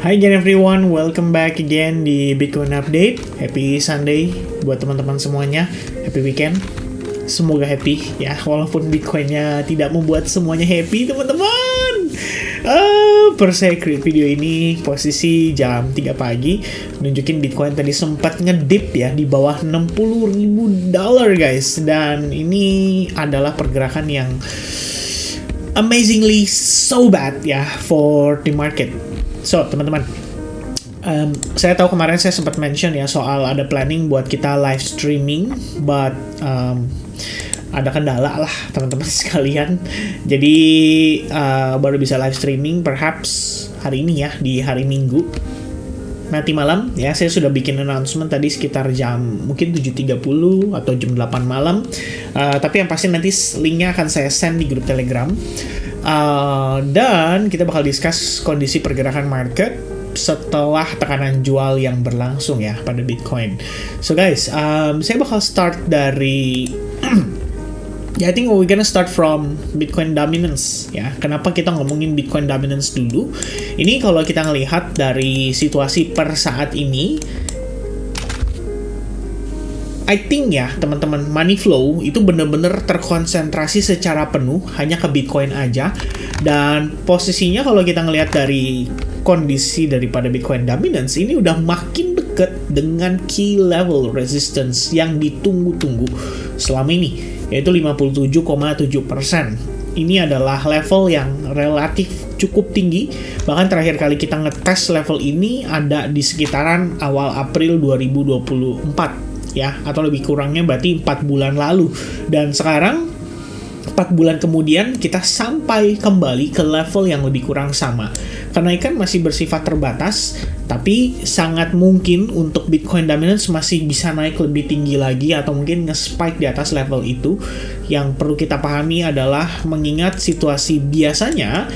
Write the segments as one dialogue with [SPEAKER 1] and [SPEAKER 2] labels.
[SPEAKER 1] Hi again everyone, welcome back again di Bitcoin Update. Happy Sunday buat teman-teman semuanya. Happy weekend. Semoga happy ya, walaupun Bitcoinnya tidak membuat semuanya happy teman-teman. Per saya create video ini posisi jam 3 pagi nunjukin Bitcoin tadi sempat ngedip ya di bawah $60,000 guys. Dan ini adalah pergerakan yang amazingly so bad ya for the market. So, teman-teman, saya tahu kemarin saya sempat mention ya soal ada planning buat kita live streaming, but ada kendala lah teman-teman sekalian. Jadi baru bisa live streaming perhaps hari ini ya, di hari Minggu. Nanti malam ya, saya sudah bikin announcement tadi sekitar jam mungkin 7.30 atau jam 8 malam. Tapi yang pasti nanti linknya akan saya send di grup Telegram. Dan kita bakal discuss kondisi pergerakan market setelah tekanan jual yang berlangsung ya pada Bitcoin. So guys, saya bakal start dari I think we're gonna start from Bitcoin dominance ya. Kenapa kita ngomongin Bitcoin dominance dulu? Ini kalau kita ngelihat dari situasi per saat ini, I think ya teman-teman, money flow itu benar-benar terkonsentrasi secara penuh hanya ke Bitcoin aja. Dan posisinya kalau kita ngelihat dari kondisi daripada Bitcoin dominance ini udah makin deket dengan key level resistance yang ditunggu-tunggu selama ini, yaitu 57,7%. Ini adalah level yang relatif cukup tinggi. Bahkan terakhir kali kita ngetes level ini ada di sekitaran awal April 2024 ya, atau lebih kurangnya berarti 4 bulan lalu. Dan sekarang 4 bulan kemudian kita sampai kembali ke level yang lebih kurang sama. Kenaikan masih bersifat terbatas, tapi sangat mungkin untuk Bitcoin dominance masih bisa naik lebih tinggi lagi atau mungkin nge-spike di atas level itu. Yang perlu kita pahami adalah mengingat situasi biasanya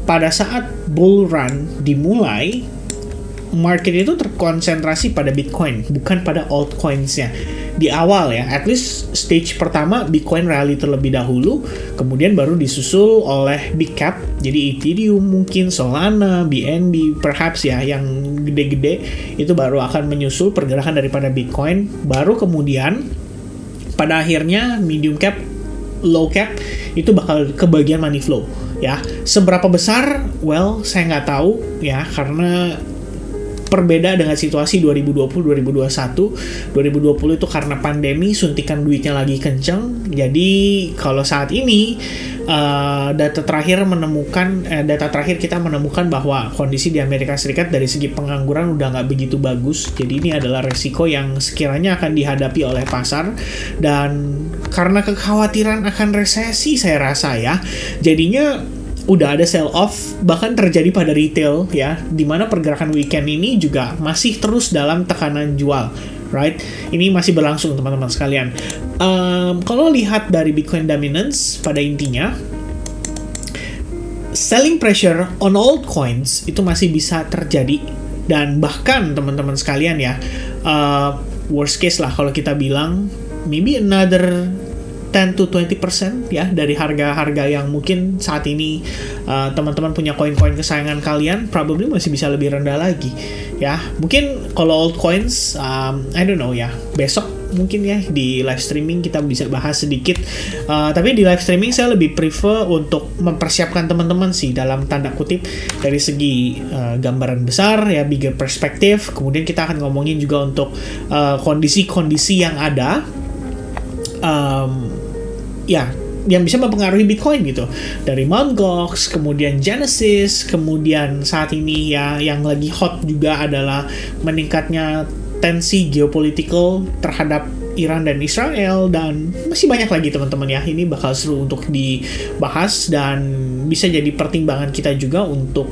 [SPEAKER 1] pada saat bull run dimulai, market itu terkonsentrasi pada Bitcoin, bukan pada altcoins-nya. Di awal ya, at least stage pertama Bitcoin rally terlebih dahulu, kemudian baru disusul oleh big cap, jadi Ethereum mungkin, Solana, BNB, perhaps ya, yang gede-gede itu baru akan menyusul pergerakan daripada Bitcoin, baru kemudian pada akhirnya medium cap, low cap itu bakal kebagian money flow ya. Seberapa besar? Well, saya nggak tahu ya, karena berbeda dengan situasi 2020-2021. 2020 itu karena pandemi, suntikan duitnya lagi kenceng. Jadi kalau saat ini data terakhir kita menemukan bahwa kondisi di Amerika Serikat dari segi pengangguran udah nggak begitu bagus. Jadi ini adalah resiko yang sekiranya akan dihadapi oleh pasar. Dan karena kekhawatiran akan resesi, saya rasa ya, jadinya udah ada sell off, bahkan terjadi pada retail ya, dimana pergerakan weekend ini juga masih terus dalam tekanan jual, right? Ini masih berlangsung teman-teman sekalian. Kalau lihat dari Bitcoin dominance, pada intinya selling pressure on altcoins itu masih bisa terjadi. Dan bahkan teman-teman sekalian ya, worst case lah kalau kita bilang, maybe another 10-20% ya dari harga-harga yang mungkin saat ini teman-teman punya koin-koin kesayangan kalian probably masih bisa lebih rendah lagi ya. Mungkin kalau altcoins I don't know ya, besok mungkin ya di live streaming kita bisa bahas sedikit. Tapi di live streaming saya lebih prefer untuk mempersiapkan teman-teman sih dalam tanda kutip dari segi gambaran besar ya, bigger perspective. Kemudian kita akan ngomongin juga untuk kondisi-kondisi yang ada ya, yang bisa mempengaruhi Bitcoin gitu. Dari Mt. Gox, kemudian Genesis, kemudian saat ini ya yang lagi hot juga adalah meningkatnya tensi geopolitikal terhadap Iran dan Israel, dan masih banyak lagi teman-teman ya. Ini bakal seru untuk dibahas dan bisa jadi pertimbangan kita juga untuk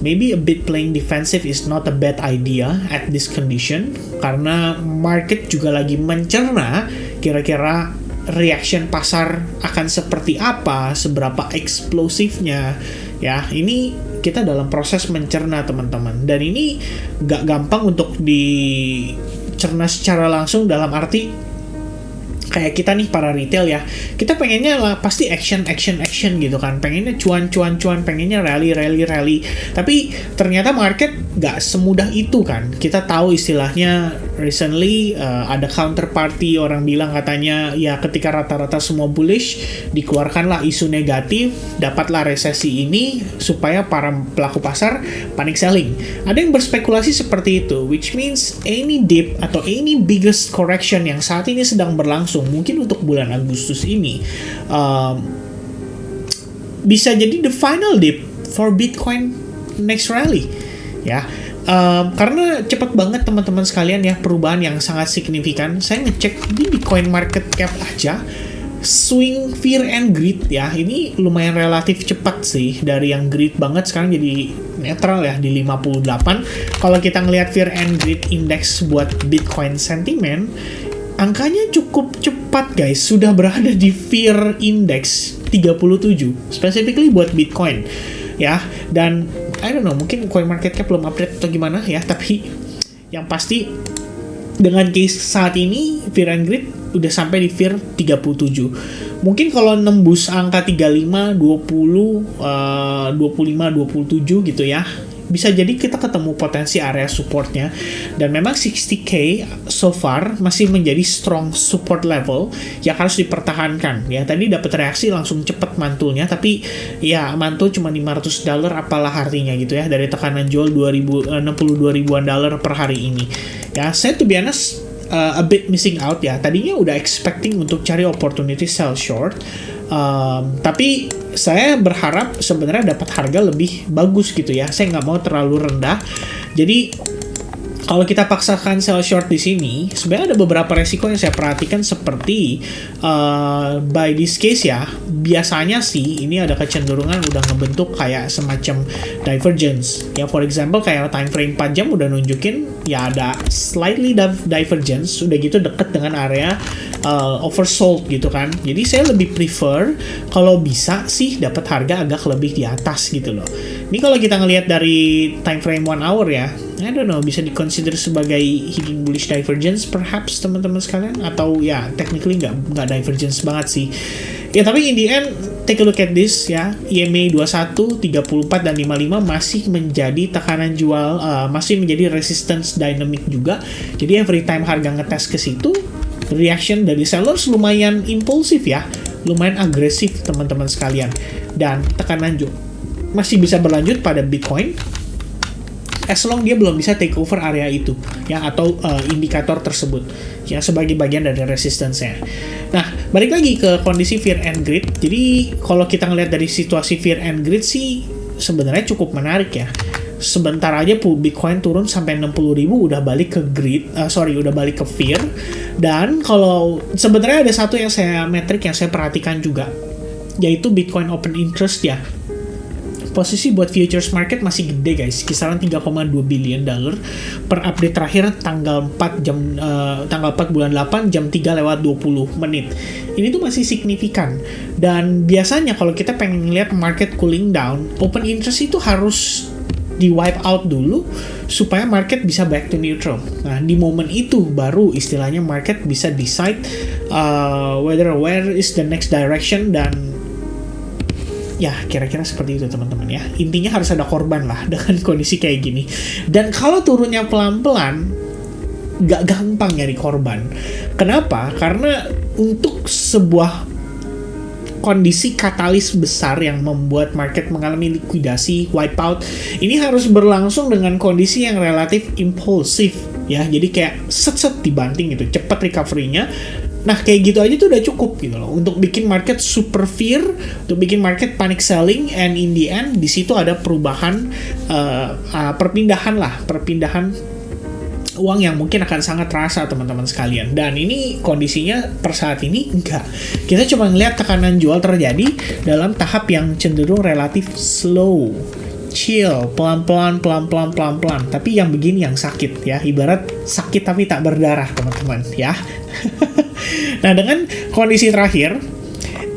[SPEAKER 1] maybe a bit playing defensive is not a bad idea at this condition, karena market juga lagi mencerna kira-kira reaction pasar akan seperti apa, seberapa eksplosifnya ya. Ini kita dalam proses mencerna teman-teman, dan ini gak gampang untuk dicerna secara langsung, dalam arti kayak kita nih para retail ya, kita pengennya lah pasti action gitu kan, pengennya cuan, pengennya rally. Tapi ternyata market gak semudah itu kan. Kita tahu istilahnya recently ada counterparty orang bilang katanya ya ketika rata-rata semua bullish, dikeluarkanlah isu negatif, dapatlah resesi ini supaya para pelaku pasar panic selling. Ada yang berspekulasi seperti itu, which means any dip atau any biggest correction yang saat ini sedang berlangsung mungkin untuk bulan Agustus ini bisa jadi the final dip for Bitcoin next rally ya. Karena cepat banget teman-teman sekalian ya, perubahan yang sangat signifikan. Saya ngecek di Bitcoin market cap aja, swing fear and greed ya, ini lumayan relatif cepat sih, dari yang greed banget sekarang jadi netral ya di 58. Kalau kita ngelihat fear and greed index buat Bitcoin sentiment, angkanya cukup cepat guys, sudah berada di fear index 37 specifically buat Bitcoin ya. Dan I don't know, mungkin CoinMarketCap belum update atau gimana ya, tapi yang pasti dengan case saat ini fear and greed udah sampai di fear 37. Mungkin kalau nembus angka 35, 20, 25, 27 gitu ya, bisa jadi kita ketemu potensi area supportnya. Dan memang 60k so far masih menjadi strong support level yang harus dipertahankan ya. Tadi dapat reaksi langsung cepet mantulnya, tapi ya mantul cuma $500 apalah artinya gitu ya, dari tekanan jual 62 ribuan dolar per hari ini ya. Saya to be honest a bit missing out ya. Tadinya udah expecting untuk cari opportunity sell short, tapi saya berharap sebenarnya dapat harga lebih bagus gitu ya. Saya nggak mau terlalu rendah. Jadi kalau kita paksakan sell short di sini, sebenarnya ada beberapa resiko yang saya perhatikan, seperti by this case ya, biasanya sih ini ada kecenderungan udah ngebentuk kayak semacam divergence ya. For example kayak time frame 4 jam udah nunjukin ya ada slightly divergence, udah gitu deket dengan area oversold gitu kan. Jadi saya lebih prefer kalau bisa sih dapat harga agak lebih di atas gitu loh. Ini kalau kita ngelihat dari time frame 1 hour ya, I don't know, bisa dikonsider sebagai hidden bullish divergence perhaps teman-teman sekalian, atau ya technically nggak divergence banget sih ya. Tapi in the end take a look at this ya, EMA 21, 34 dan 55 masih menjadi tekanan jual, masih menjadi resistance dynamic juga. Jadi every time harga ngetes ke situ, reaction dari sellers lumayan impulsif ya, lumayan agresif teman-teman sekalian. Dan tekanan jual masih bisa berlanjut pada Bitcoin as long dia belum bisa take over area itu ya, atau indikator tersebut ya, sebagai bagian dari resistance-nya. Nah, balik lagi ke kondisi fear and greed. Jadi kalau kita ngelihat dari situasi fear and greed sih sebenarnya cukup menarik ya. Sebentar aja Bitcoin turun sampai 60.000 udah balik ke greed, udah balik ke fear. Dan kalau sebenarnya ada satu yang metrik yang saya perhatikan juga, yaitu Bitcoin open interest ya. Posisi buat futures market masih gede guys, kisaran 3,2 billion dollar per update terakhir tanggal 4 bulan 8 jam 3:20. Ini tuh masih signifikan. Dan biasanya kalau kita pengen lihat market cooling down, open interest itu harus di wipe out dulu supaya market bisa back to neutral. Nah, di momen itu baru istilahnya market bisa decide where is the next direction. Dan ya kira-kira seperti itu teman-teman ya. Intinya harus ada korban lah dengan kondisi kayak gini. Dan kalau turunnya pelan-pelan, gak gampang nyari korban. Kenapa? Karena untuk sebuah kondisi katalis besar yang membuat market mengalami likuidasi, wipeout, ini harus berlangsung dengan kondisi yang relatif impulsif ya. Jadi kayak set-set dibanting gitu, cepat recovery-nya. Nah, kayak gitu aja tuh udah cukup gitu loh untuk bikin market super fear, untuk bikin market panic selling, and in the end di situ ada perubahan perpindahan uang yang mungkin akan sangat terasa teman-teman sekalian. Dan ini kondisinya per saat ini enggak. Kita cuma ngelihat tekanan jual terjadi dalam tahap yang cenderung relatif slow, chill, pelan-pelan. Tapi yang begini yang sakit ya, ibarat sakit tapi tak berdarah teman-teman ya. Nah, dengan kondisi terakhir,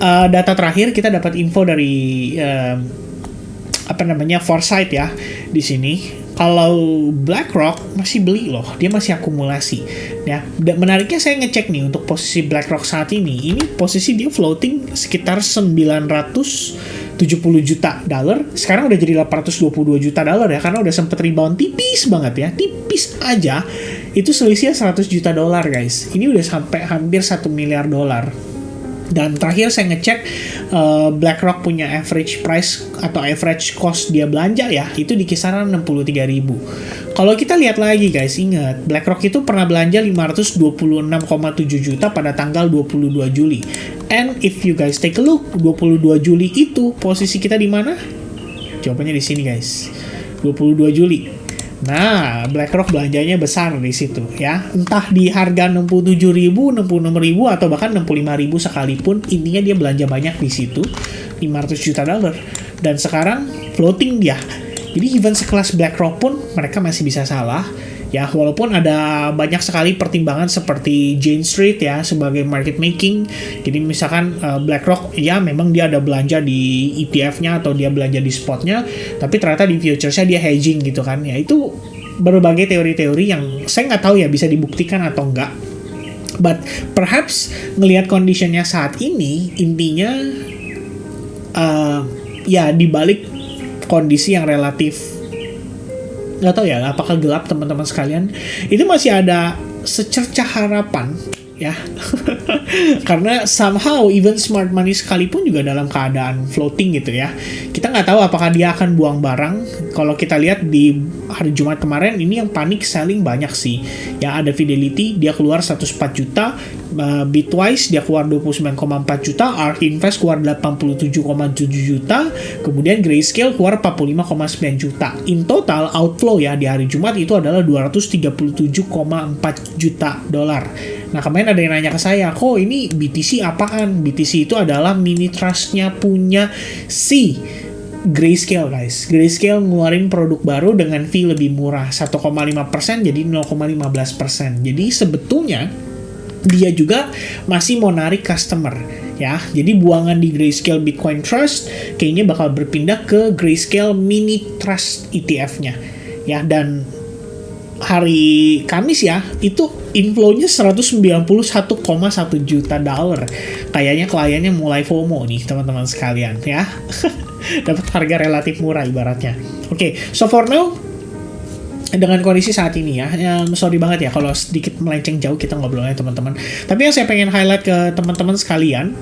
[SPEAKER 1] data terakhir kita dapat info dari Foresight ya di sini. Kalau BlackRock masih beli loh, dia masih akumulasi. Ya, dan menariknya saya ngecek nih untuk posisi BlackRock saat ini posisi dia floating sekitar 970 juta dolar. Sekarang udah jadi 822 juta dolar ya, karena udah sempet rebound tipis banget ya, tipis aja. Itu selisihnya 100 juta dolar guys. Ini udah sampai hampir 1 miliar dolar. Dan terakhir saya ngecek BlackRock punya average price atau average cost dia belanja ya, itu di kisaran 63.000. Kalau kita lihat lagi guys, ingat BlackRock itu pernah belanja 526,7 juta pada tanggal 22 Juli. And if you guys take a look, 22 Juli itu posisi kita di mana? Jawabannya di sini guys. 22 Juli. Nah, BlackRock belanjanya besar di situ ya. Entah di harga 67.000, 66.000 atau bahkan 65.000 sekalipun, intinya dia belanja banyak di situ, 500 juta dolar. Dan sekarang floating dia. Jadi even sekelas BlackRock pun mereka masih bisa salah. Ya, walaupun ada banyak sekali pertimbangan seperti Jane Street ya sebagai market making. Jadi misalkan BlackRock ya memang dia ada belanja di ETF-nya atau dia belanja di spotnya, tapi ternyata di futures-nya dia hedging gitu kan. Ya itu berbagai teori-teori yang saya nggak tahu ya bisa dibuktikan atau enggak. But perhaps ngelihat condition-nya saat ini, intinya ya dibalik kondisi yang relatif nggak tahu ya apakah gelap teman-teman sekalian, itu masih ada secercah harapan ya. Karena somehow even smart money sekalipun juga dalam keadaan floating gitu ya. Kita nggak tahu apakah dia akan buang barang. Kalau kita lihat di hari Jumat kemarin, ini yang panik selling banyak sih ya. Ada Fidelity dia keluar 104 juta, Bitwise dia keluar 29,4 juta, ARK Invest keluar 87,7 juta, kemudian Grayscale keluar 45,9 juta. In total outflow ya di hari Jumat itu adalah 237,4 juta dolar. Nah, kemarin ada yang nanya ke saya, kok ini BTC apaan? BTC itu adalah mini trustnya punya si Grayscale guys. Grayscale ngeluarin produk baru dengan fee lebih murah, 1,5% jadi 0,15%. Jadi sebetulnya dia juga masih mau narik customer ya. Jadi buangan di Grayscale Bitcoin Trust kayaknya bakal berpindah ke Grayscale Mini Trust ETF-nya ya. Dan hari Kamis ya, itu inflow-nya 191,1 juta dolar. Kayaknya kliennya mulai FOMO nih teman-teman sekalian ya. Dapat harga relatif murah ibaratnya. Oke, so for now dengan kondisi saat ini ya, sorry banget ya kalau sedikit melenceng jauh kita ngobrolnya teman-teman. Tapi yang saya pengen highlight ke teman-teman sekalian,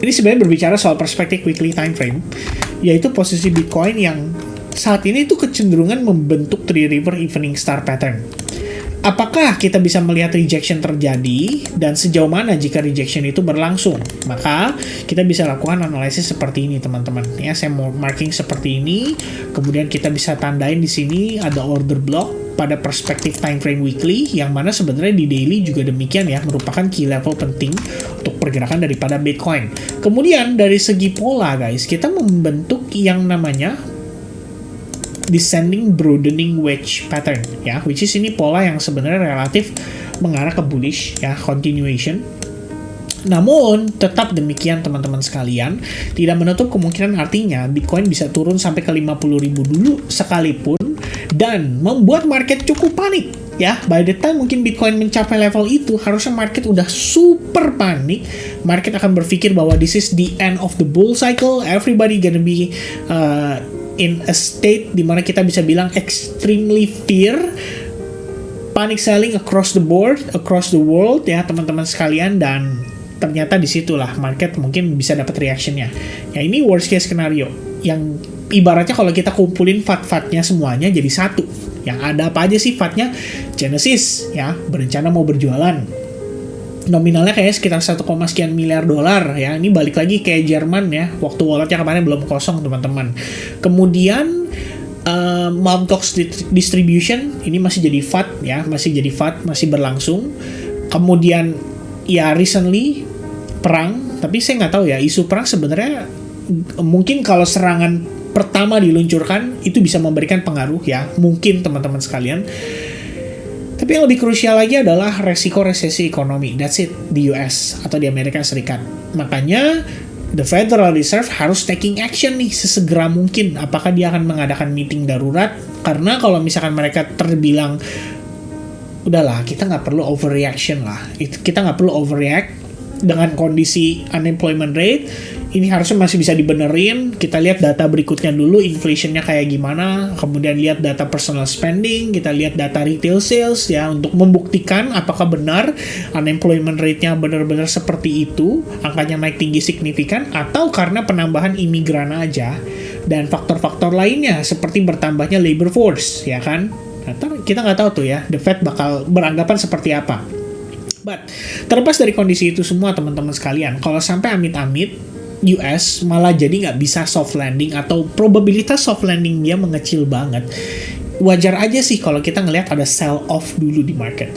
[SPEAKER 1] ini sebenarnya berbicara soal perspektif weekly time frame, yaitu posisi Bitcoin yang saat ini itu kecenderungan membentuk Three River Evening Star Pattern. Apakah kita bisa melihat rejection terjadi dan sejauh mana jika rejection itu berlangsung? Maka kita bisa lakukan analisis seperti ini teman-teman. Ya, saya mau marking seperti ini. Kemudian kita bisa tandain di sini ada order block pada perspektif time frame weekly, yang mana sebenarnya di daily juga demikian ya, merupakan key level penting untuk pergerakan daripada Bitcoin. Kemudian dari segi pola guys, kita membentuk yang namanya descending broadening wedge pattern ya, which is ini pola yang sebenarnya relatif mengarah ke bullish ya, continuation. Namun tetap demikian teman-teman sekalian, tidak menutup kemungkinan artinya Bitcoin bisa turun sampai ke 50.000 dulu sekalipun dan membuat market cukup panik ya. By the time mungkin Bitcoin mencapai level itu, harusnya market udah super panik. Market akan berpikir bahwa this is the end of the bull cycle, everybody gonna be in a state dimana kita bisa bilang extremely fear, panic selling across the board, across the world ya teman-teman sekalian. Dan ternyata disitulah market mungkin bisa dapat reactionnya ya. Ini worst case scenario yang ibaratnya kalau kita kumpulin fat-fatnya semuanya jadi satu. Yang ada apa aja sih fatnya? Genesis ya, berencana mau berjualan, nominalnya kayaknya sekitar 1, sekian miliar dolar ya. Ini balik lagi kayak Jerman ya, waktu walletnya kemarin belum kosong teman-teman. Kemudian Mt. Gox Distribution ini masih jadi FAT ya, masih berlangsung. Kemudian ya recently perang, tapi saya nggak tahu ya, isu perang sebenarnya mungkin kalau serangan pertama diluncurkan itu bisa memberikan pengaruh ya, mungkin teman-teman sekalian. Tapi yang lebih krusial lagi adalah resiko resesi ekonomi. That's it, di US atau di Amerika Serikat. Makanya the Federal Reserve harus taking action nih sesegera mungkin. Apakah dia akan mengadakan meeting darurat? Karena kalau misalkan mereka terbilang, udahlah, kita nggak perlu overreaction lah. Kita nggak perlu overreact dengan kondisi unemployment rate. Ini harusnya masih bisa dibenerin. Kita lihat data berikutnya dulu, inflationnya kayak gimana. Kemudian lihat data personal spending. Kita lihat data retail sales ya, untuk membuktikan apakah benar unemployment rate-nya benar-benar seperti itu, angkanya naik tinggi signifikan, atau karena penambahan imigran aja dan faktor-faktor lainnya seperti bertambahnya labor force, ya kan? Kita nggak tahu tuh ya, the Fed bakal beranggapan seperti apa. But terlepas dari kondisi itu semua, teman-teman sekalian, kalau sampai amit-amit US malah jadi nggak bisa soft landing atau probabilitas soft landing dia mengecil banget, wajar aja sih kalau kita ngelihat ada sell off dulu di market.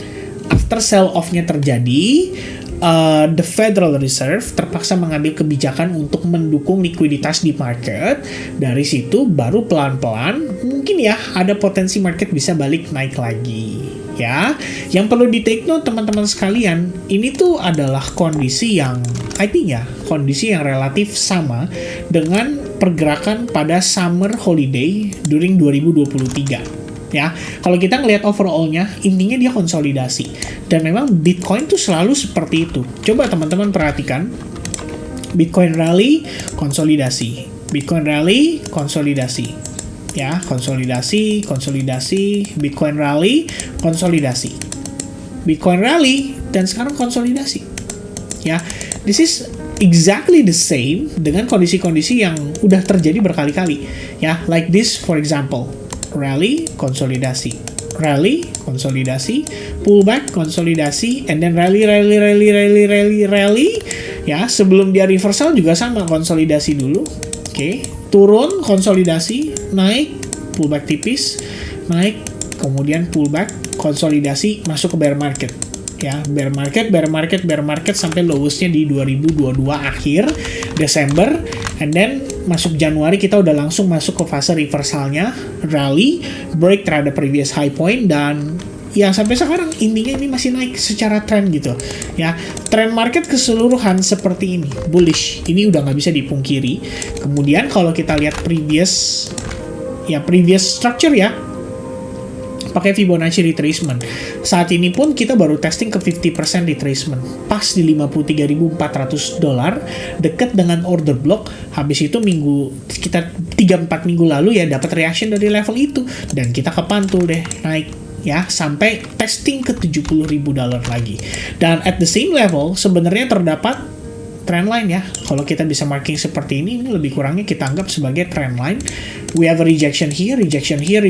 [SPEAKER 1] After sell off-nya terjadi, the Federal Reserve terpaksa mengambil kebijakan untuk mendukung likuiditas di market. Dari situ baru pelan-pelan mungkin ya ada potensi market bisa balik naik lagi. Ya, yang perlu di take note teman-teman sekalian, ini tuh adalah kondisi yang I think ya, kondisi yang relatif sama dengan pergerakan pada summer holiday during 2023. Ya, kalau kita ngelihat overall-nya, intinya dia konsolidasi. Dan memang Bitcoin tuh selalu seperti itu. Coba teman-teman perhatikan, Bitcoin rally, konsolidasi. Bitcoin rally, konsolidasi. Ya, konsolidasi, Bitcoin rally, konsolidasi. Bitcoin rally, dan sekarang konsolidasi. Ya, this is exactly the same dengan kondisi-kondisi yang udah terjadi berkali-kali. Ya, like this for example, rally, konsolidasi, pullback, konsolidasi, and then rally. Ya, sebelum dia reversal juga sama, konsolidasi dulu. Oke, turun, konsolidasi, naik, pullback tipis, naik, kemudian pullback, konsolidasi, masuk ke bear market. Ya, bear market sampai lowest-nya di 2022 akhir Desember, and then masuk Januari kita udah langsung masuk ke fase reversalnya, rally, break terhadap previous high point, dan ya sampai sekarang intinya ini masih naik secara tren gitu. Ya, tren market keseluruhan seperti ini, bullish. Ini udah nggak bisa dipungkiri. Kemudian kalau kita lihat previous structure ya, pakai Fibonacci retracement. Saat ini pun kita baru testing ke 50% retracement. Pas di $53.400, dekat dengan order block. Habis itu sekitar 3-4 minggu lalu ya dapat reaction dari level itu. Dan kita kepantul deh naik ya sampai testing ke $70.000 lagi. Dan at the same level sebenarnya terdapat trendline ya. Kalau kita bisa marking seperti ini lebih kurangnya kita anggap sebagai trendline. We have a rejection here, rejection here,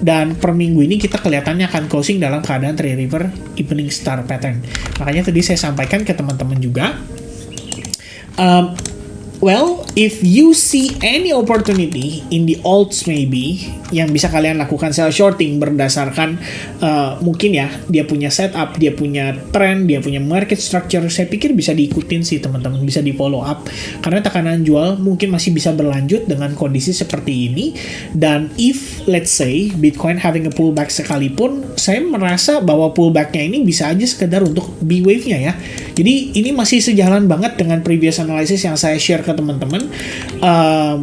[SPEAKER 1] dan per minggu ini kita kelihatannya akan closing dalam keadaan three river evening star pattern. Makanya tadi saya sampaikan ke teman-teman juga, well, if you see any opportunity in the alts maybe, yang bisa kalian lakukan sell shorting berdasarkan mungkin ya, dia punya setup, dia punya trend, dia punya market structure, saya pikir bisa diikutin sih teman-teman, bisa di follow up. Karena tekanan jual mungkin masih bisa berlanjut dengan kondisi seperti ini. Dan if, let's say, Bitcoin having a pullback sekalipun, saya merasa bahwa pullbacknya ini bisa aja sekedar untuk B-wave-nya ya. Jadi ini masih sejalan banget dengan previous analysis yang saya share ke teman-teman,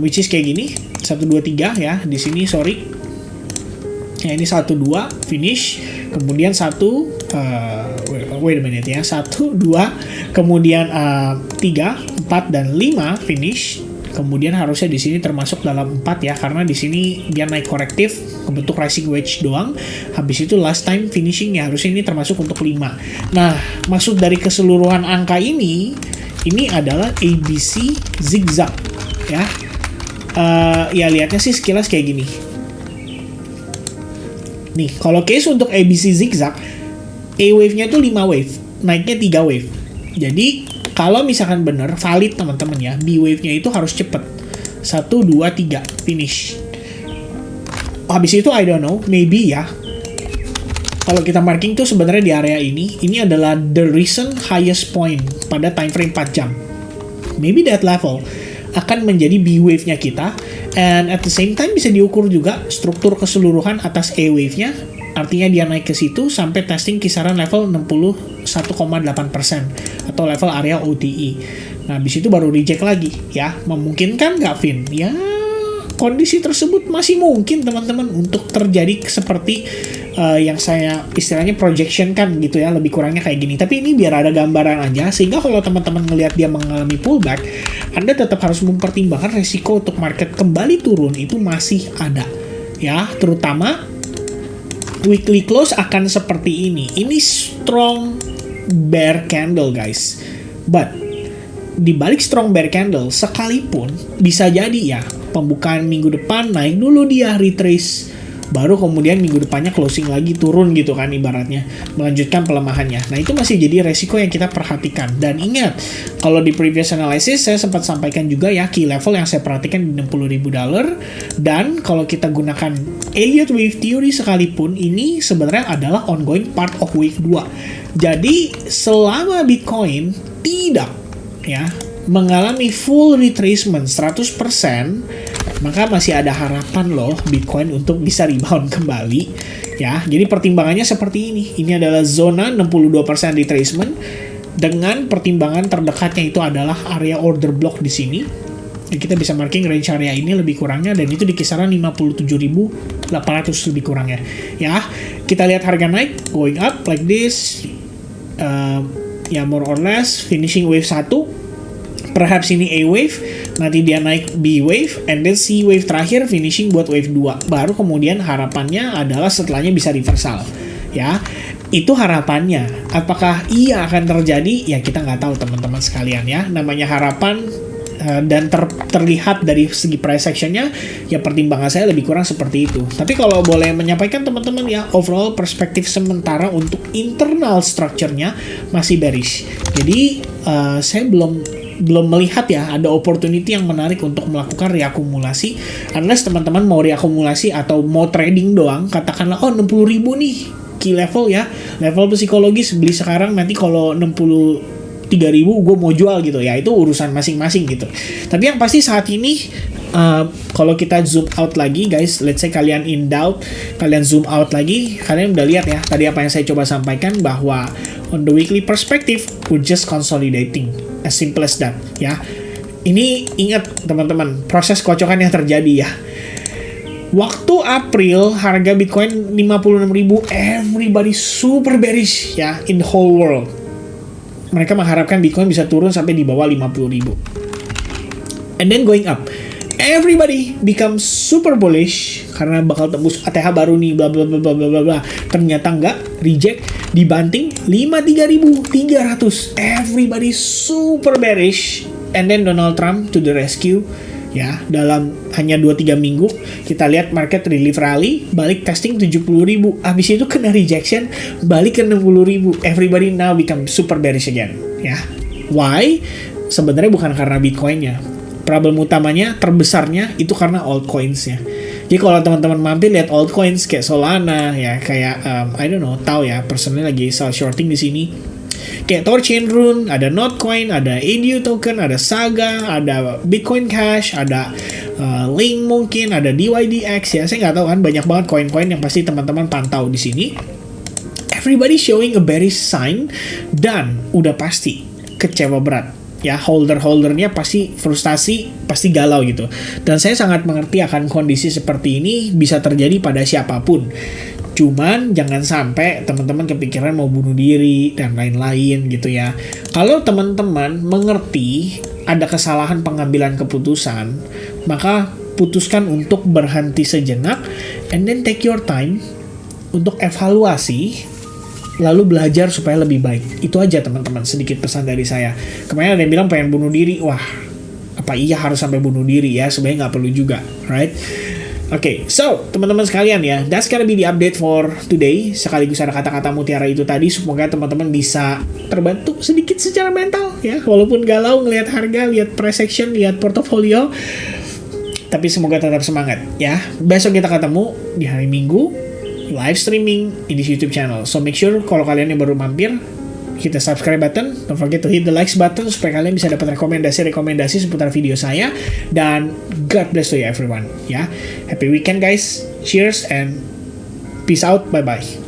[SPEAKER 1] which is kayak gini, 1, 2, 3 ya, di sini sorry ya, ini 1, 2 finish, kemudian 1 wait a minute ya, 1, 2, kemudian 3, 4 dan 5 finish. Kemudian harusnya di sini termasuk dalam 4 ya, karena di sini dia naik korektif bentuk rising wedge doang. Habis itu last time finishing ya, harusnya ini termasuk untuk 5. Nah, maksud dari keseluruhan angka ini adalah ABC zigzag ya. Ya lihatnya sih sekilas kayak gini. Nih, kalau case untuk ABC zigzag, A wave-nya itu 5 wave, naiknya 3 wave. Jadi kalau misalkan bener valid teman-teman ya, B wave-nya itu harus cepet. 1, 2, 3 finish. Habis itu I don't know, maybe ya. Kalau kita marking tuh sebenarnya di area ini adalah the recent highest point pada time frame 4 jam. Maybe that level. akan menjadi B wave-nya kita, and at the same time bisa diukur juga struktur keseluruhan atas A wave-nya. Artinya dia naik ke situ sampai testing kisaran level 61,8% atau level area OTE. Nah, habis itu baru reject lagi, ya. Memungkinkan nggak, Vin? Ya, kondisi tersebut masih mungkin, teman-teman, untuk terjadi seperti yang saya istilahnya projection kan gitu ya, lebih kurangnya kayak gini. Tapi ini biar ada gambaran aja, sehingga kalau teman-teman ngelihat dia mengalami pullback, Anda tetap harus mempertimbangkan resiko untuk market kembali turun itu masih ada, ya. Terutama weekly close akan seperti ini. Ini strong bear candle, guys. But di balik strong bear candle, sekalipun bisa jadi ya pembukaan minggu depan naik dulu dia retrace, baru kemudian minggu depannya closing lagi turun gitu kan, ibaratnya melanjutkan pelemahannya. Nah, itu masih jadi resiko yang kita perhatikan. Dan ingat, kalau di previous analysis saya sempat sampaikan juga ya, key level yang saya perhatikan di $60.000. Dan kalau kita gunakan Elliott Wave Theory sekalipun, ini sebenarnya adalah ongoing part of wave 2. Jadi selama Bitcoin tidak ya mengalami full retracement 100%, maka masih ada harapan loh Bitcoin untuk bisa rebound kembali, ya. Jadi pertimbangannya seperti ini. Ini adalah zona 62% retracement dengan pertimbangan terdekatnya itu adalah area order block di sini. Dan kita bisa marking range area ini lebih kurangnya, dan itu di kisaran 57.800 lebih kurangnya, ya. Kita lihat harga naik, going up like this, ya more or less finishing wave 1, perhaps ini A wave, nanti dia naik B wave, and then C wave terakhir finishing buat wave 2. Baru kemudian harapannya adalah setelahnya bisa reversal, ya. Itu harapannya. Apakah iya akan terjadi? Ya kita nggak tahu, teman-teman sekalian, ya. Namanya harapan, dan terlihat dari segi price actionnya, ya pertimbangan saya lebih kurang seperti itu. Tapi kalau boleh menyampaikan, teman-teman, ya overall perspektif sementara untuk internal structure-nya masih bearish. Jadi saya belum melihat ya ada opportunity yang menarik untuk melakukan reakumulasi, unless teman-teman mau reakumulasi atau mau trading doang, katakanlah 60.000 nih key level ya, level psikologis, beli sekarang, nanti kalau 63.000 gue mau jual gitu ya, itu urusan masing-masing gitu. Tapi yang pasti saat ini kalau kita zoom out lagi, guys, let's say kalian in doubt, kalian zoom out lagi, kalian udah lihat ya tadi apa yang saya coba sampaikan, bahwa on the weekly perspective we're just consolidating, as simple as that, ya. Ini ingat teman-teman, proses kocokan yang terjadi ya. Waktu April harga Bitcoin 56.000, everybody super bearish ya in the whole world. Mereka mengharapkan Bitcoin bisa turun sampai di bawah 50.000. And then going up, everybody become super bullish karena bakal tembus ATH baru nih, bla bla bla bla bla bla. Ternyata enggak, reject, dibanting 53.300. Everybody super bearish, and then Donald Trump to the rescue. Ya, dalam hanya 2-3 minggu kita lihat market relief rally, balik testing 70.000, habis itu kena rejection, balik ke 60.000. Everybody now become super bearish again, ya. Why? Sebenarnya bukan karena Bitcoinnya. Problem utamanya, terbesarnya itu karena altcoins-nya. Jadi kalau teman-teman mampir lihat altcoins kayak Solana ya, kayak I don't know, tahu ya, personally lagi sell shorting di sini. Kayak Thorchain Rune, ada Notcoin, ada ADU token, ada Saga, ada Bitcoin Cash, ada Link mungkin, ada DYDX ya. Saya nggak tahu kan, banyak banget koin-koin yang pasti teman-teman pantau di sini. Everybody showing a bearish sign, dan udah pasti kecewa berat. Ya, holder-holdernya pasti frustasi, pasti galau gitu. Dan saya sangat mengerti akan kondisi seperti ini bisa terjadi pada siapapun. Cuman jangan sampai teman-teman kepikiran mau bunuh diri dan lain-lain gitu ya. Kalau teman-teman mengerti ada kesalahan pengambilan keputusan, maka putuskan untuk berhenti sejenak, and then take your time untuk evaluasi, lalu belajar supaya lebih baik. Itu aja teman-teman, sedikit pesan dari saya. Kemarin ada yang bilang pengen bunuh diri. Wah, apa iya harus sampai bunuh diri ya? Sebenarnya nggak perlu juga, right? Oke, so teman-teman sekalian ya, that's gonna be the update for today. Sekaligus ada kata-kata mutiara itu tadi. Semoga teman-teman bisa terbantu sedikit secara mental ya, walaupun galau ngelihat harga, lihat price action, lihat portofolio. Tapi semoga tetap semangat ya. Besok kita ketemu di hari Minggu, live streaming in this YouTube channel. So make sure kalau kalian yang baru mampir, hit the subscribe button, don't forget to hit the likes button supaya kalian bisa dapat rekomendasi-rekomendasi seputar video saya. Dan God bless to you everyone ya. Happy weekend guys. Cheers and peace out. Bye bye.